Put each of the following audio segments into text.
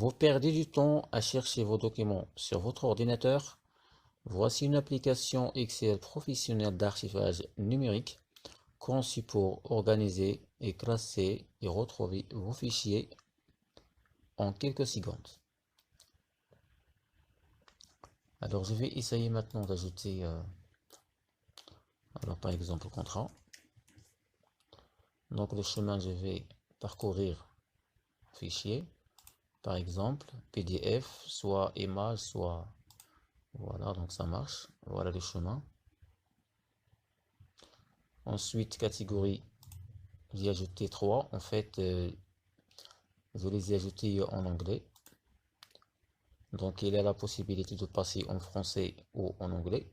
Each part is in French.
Vous perdez du temps à chercher vos documents sur votre ordinateur. Voici une application Excel professionnelle d'archivage numérique conçue pour organiser et classer et retrouver vos fichiers en quelques secondes. Alors je vais essayer maintenant d'ajouter par exemple contrat. Donc le chemin, je vais parcourir fichier, par exemple PDF, soit image, soit voilà, donc ça marche. Voilà le chemin. Ensuite, catégorie, j'ai ajouté 3. En fait, je les ai ajoutés en anglais. Donc, il y a la possibilité de passer en français ou en anglais.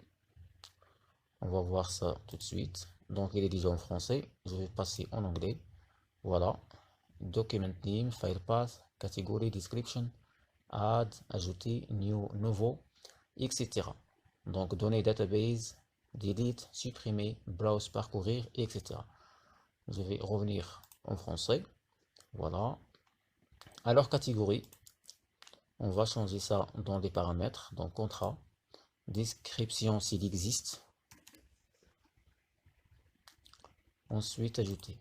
On va voir ça tout de suite. Donc, il est déjà en français. Je vais passer en anglais. Voilà. Document name, file path, category, description, add, ajouter, new, nouveau, etc. Donc, données database, delete, supprimer, browse, parcourir, etc. Je vais revenir en français. Voilà. Alors, catégorie, on va changer ça dans les paramètres. Donc, contrat, description s'il existe. Ensuite, ajouter.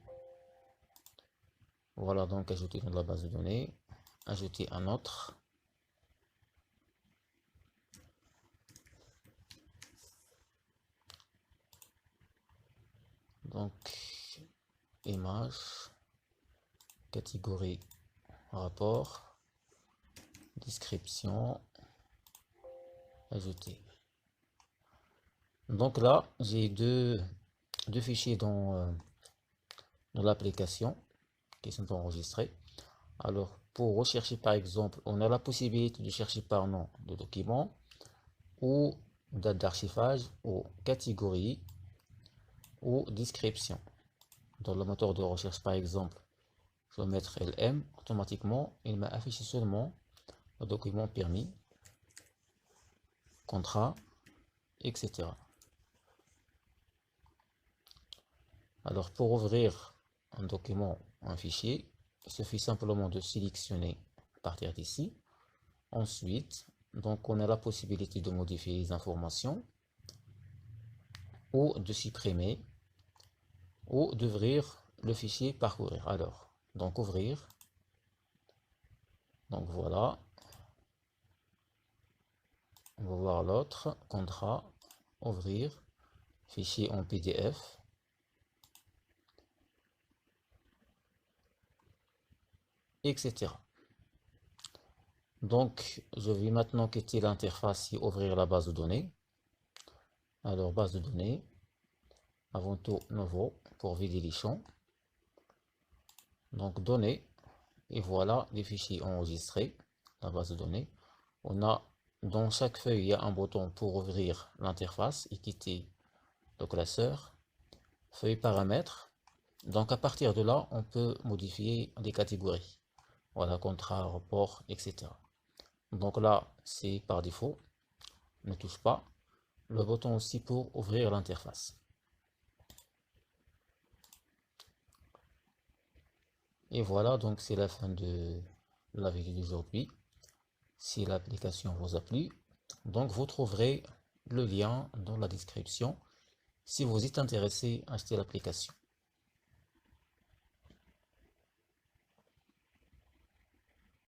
Voilà, donc ajouter dans la base de données. Ajouter un autre. Donc, image, catégorie, rapport, description, ajouter. Donc là, j'ai deux fichiers dans l'application qui sont enregistrés. Alors, pour rechercher par exemple, on a la possibilité de chercher par nom de document ou date d'archivage ou catégorie ou description. Dans le moteur de recherche par exemple, je vais mettre LM, automatiquement il m'a affiché seulement le document permis, contrat, etc. Alors pour ouvrir un document, un fichier, il suffit simplement de sélectionner à partir d'ici. Ensuite, donc on a la possibilité de modifier les informations ou de supprimer ou d'ouvrir le fichier parcourir. Alors, donc ouvrir. Donc voilà. On va voir l'autre, contrat, ouvrir, fichier en PDF. Etc. Donc, je vais maintenant quitter l'interface et ouvrir la base de données. Alors, base de données, avant tout, nouveau, pour vider les champs. Donc, données, et voilà les fichiers enregistrés, la base de données. On a, dans chaque feuille, il y a un bouton pour ouvrir l'interface et quitter le classeur. Feuille paramètres. Donc, à partir de là, on peut modifier les catégories. Voilà, contrat, rapport, etc. Donc là, c'est par défaut, ne touche pas. Le bouton aussi pour ouvrir l'interface. Et voilà, donc c'est la fin de la vidéo d'aujourd'hui. Si l'application vous a plu, donc vous trouverez le lien dans la description si vous êtes intéressé à acheter l'application.